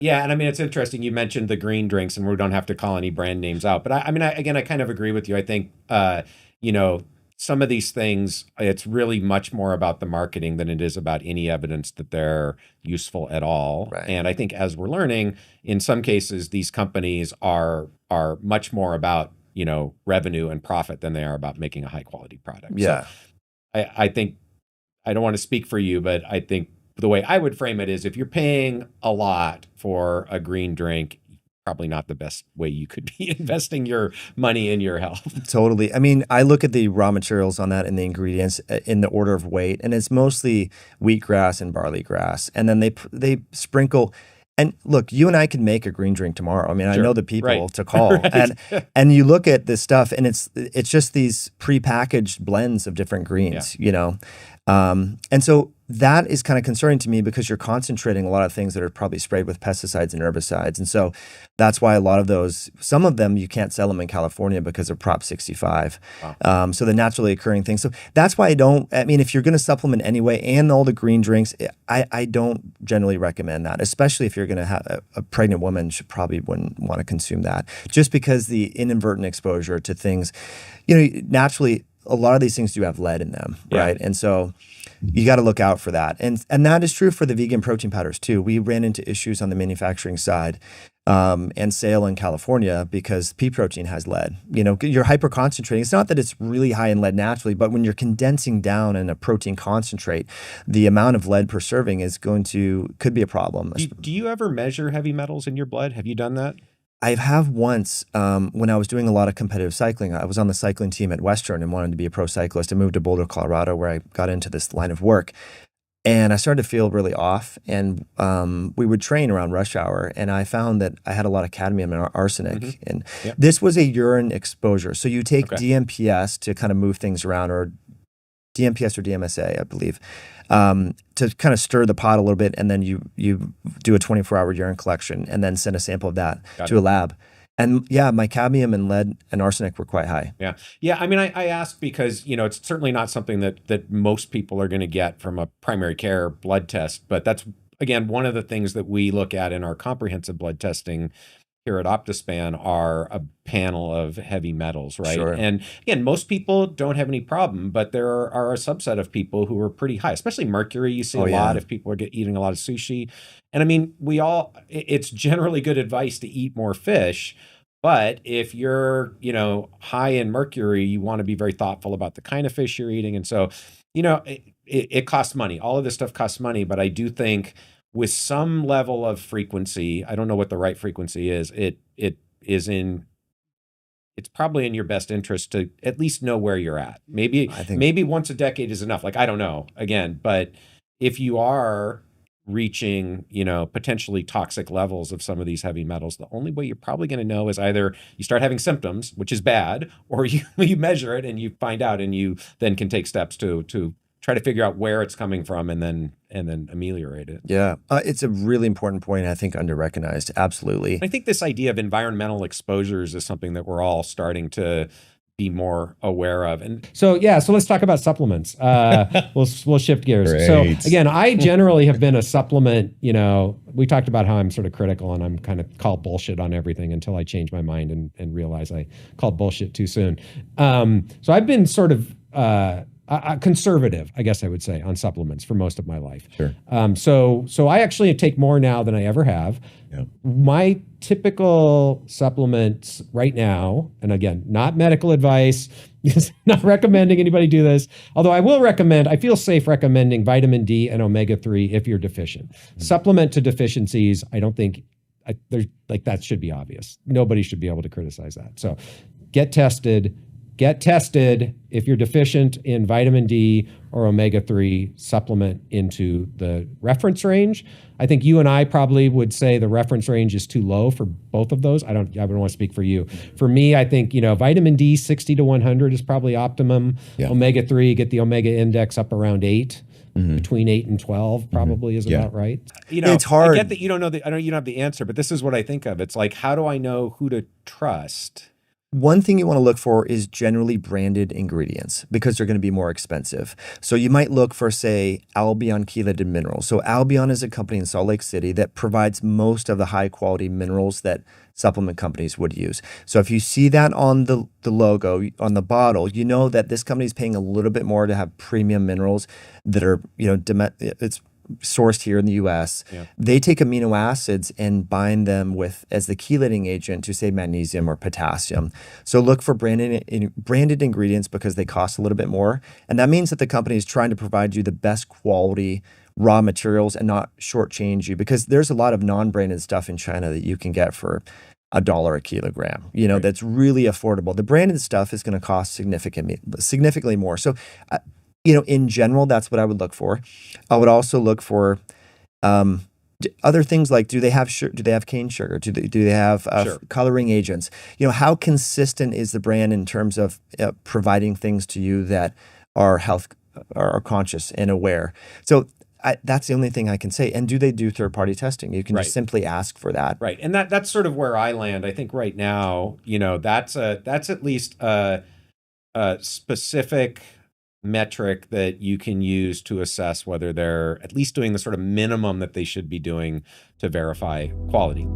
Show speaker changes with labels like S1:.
S1: Yeah, and I mean it's interesting. You mentioned the green drinks, and we don't have to call any brand names out. But I mean, again, I kind of agree with you. I think, you know, some of these things, it's really much more about the marketing than it is about any evidence that they're useful at all.
S2: Right.
S1: And I think as we're learning, in some cases, these companies are much more about, you know, revenue and profit than they are about making a high quality product. So
S2: Yeah.
S1: I think I don't want to speak for you, but I think the way I would frame it is if you're paying a lot for a green drink, probably not the best way you could be investing your money in your health.
S2: Totally. I mean, I look at the raw materials on that and the ingredients in the order of weight, and it's mostly wheatgrass and barley grass. And then they sprinkle. And look, you and I could make a green drink tomorrow. I mean, I
S1: Sure.
S2: know the people
S1: Right.
S2: to call,
S1: Right.
S2: and you look at this stuff, and it's just these prepackaged blends of different greens, you know. And so that is kind of concerning to me because you're concentrating a lot of things that are probably sprayed with pesticides and herbicides. And so that's why a lot of those, some of them, you can't sell them in California because of Prop 65.
S1: Wow.
S2: So the naturally occurring things. So that's why I mean, if you're going to supplement anyway and all the green drinks, I don't generally recommend that, especially if you're going to have a pregnant woman wouldn't want to consume that just because the inadvertent exposure to things, you know, naturally, a lot of these things do have lead in them, right? And so you got to look out for that. And that is true for the vegan protein powders too. We ran into issues on the manufacturing side and sale in California because pea protein has lead. You know, you're hyper concentrating. It's not that it's really high in lead naturally, but when you're condensing down in a protein concentrate, the amount of lead per serving could be a problem.
S1: Do you ever measure heavy metals in your blood? Have you done that?
S2: I have once, when I was doing a lot of competitive cycling, I was on the cycling team at Western and wanted to be a pro cyclist. I moved to Boulder, Colorado, where I got into this line of work. And I started to feel really off. And we would train around rush hour. And I found that I had a lot of cadmium and arsenic. And this was a urine exposure. So you take DMPS to kind of move things around, or DMPS or DMSA, I believe, to kind of stir the pot a little bit, and then you do a 24-hour urine collection and then send a sample of that to a lab. And yeah, my cadmium and lead and arsenic were quite high.
S1: Yeah. I mean, I ask because, you know, it's certainly not something that most people are going to get from a primary care blood test. But that's, again, one of the things that we look at in our comprehensive blood testing here at OptiSpan are a panel of heavy metals, right?
S2: Sure.
S1: And again, most people don't have any problem, but there are a subset of people who are pretty high, especially mercury. You see a lot if people are eating a lot of sushi. And I mean, it's generally good advice to eat more fish. But if you're, you know, high in mercury, you want to be very thoughtful about the kind of fish you're eating. And so, you know, it costs money. All of this stuff costs money, but I do think with some level of frequency, I don't know what the right frequency is, it's probably in your best interest to at least know where you're at. Maybe once a decade is enough. Like, I don't know, again, but if you are reaching, you know, potentially toxic levels of some of these heavy metals, the only way you're probably going to know is either you start having symptoms, which is bad, or you measure it and you find out, and you then can take steps to try to figure out where it's coming from and then ameliorate it.
S2: Yeah, it's a really important point, I think under-recognized. Absolutely.
S1: I think this idea of environmental exposures is something that we're all starting to be more aware of. And so let's talk about supplements. We'll shift gears.
S3: Great.
S1: So again, I generally have been a supplement, you know, we talked about how I'm sort of critical and I'm kind of called bullshit on everything until I change my mind and realize I called bullshit too soon. So I've been sort of conservative, I guess I would say, on supplements for most of my life.
S3: Sure.
S1: So I actually take more now than I ever have.
S3: Yeah.
S1: My typical supplements right now, and again, not medical advice, not recommending anybody do this, although I feel safe recommending vitamin D and omega-3 if you're deficient. Mm-hmm. Supplement to deficiencies, I don't think, that should be obvious. Nobody should be able to criticize that. So get tested if you're deficient in vitamin D or omega-3, supplement into the reference range. I think you and I probably would say the reference range is too low for both of those. I don't want to speak for you. For me, I think, you know, vitamin D 60 to 100 is probably optimum. Yeah. Omega-3, get the omega index up around 8. Mm-hmm. Between 8 and 12 probably is about right. You know,
S2: it's hard.
S1: I get that you don't know you don't have the answer, but this is what I think of. It's like, how do I know who to trust?
S2: One thing you want to look for is generally branded ingredients because they're going to be more expensive. So you might look for, say, Albion chelated minerals. So Albion is a company in Salt Lake City that provides most of the high quality minerals that supplement companies would use. So if you see that on the logo, on the bottle, you know that this company is paying a little bit more to have premium minerals that are, it's sourced here in the US.
S1: Yeah.
S2: They take amino acids and bind them with as the chelating agent to, say, magnesium or potassium. So look for branded ingredients because they cost a little bit more. And that means that the company is trying to provide you the best quality raw materials and not shortchange you, because there's a lot of non-branded stuff in China that you can get for $1 a kilogram,
S1: Right.
S2: that's really affordable. The branded stuff is going to cost significantly more. So, in general, that's what I would look for. I would also look for other things like, do they have cane sugar? Do they have
S1: Sure.
S2: coloring agents? How consistent is the brand in terms of providing things to you that are are conscious and aware? So that's the only thing I can say. And do they do third-party testing? You can
S1: Right.
S2: just simply ask for that.
S1: Right. And that's sort of where I land. I think right now, that's at least a specific metric that you can use to assess whether they're at least doing the sort of minimum that they should be doing to verify quality.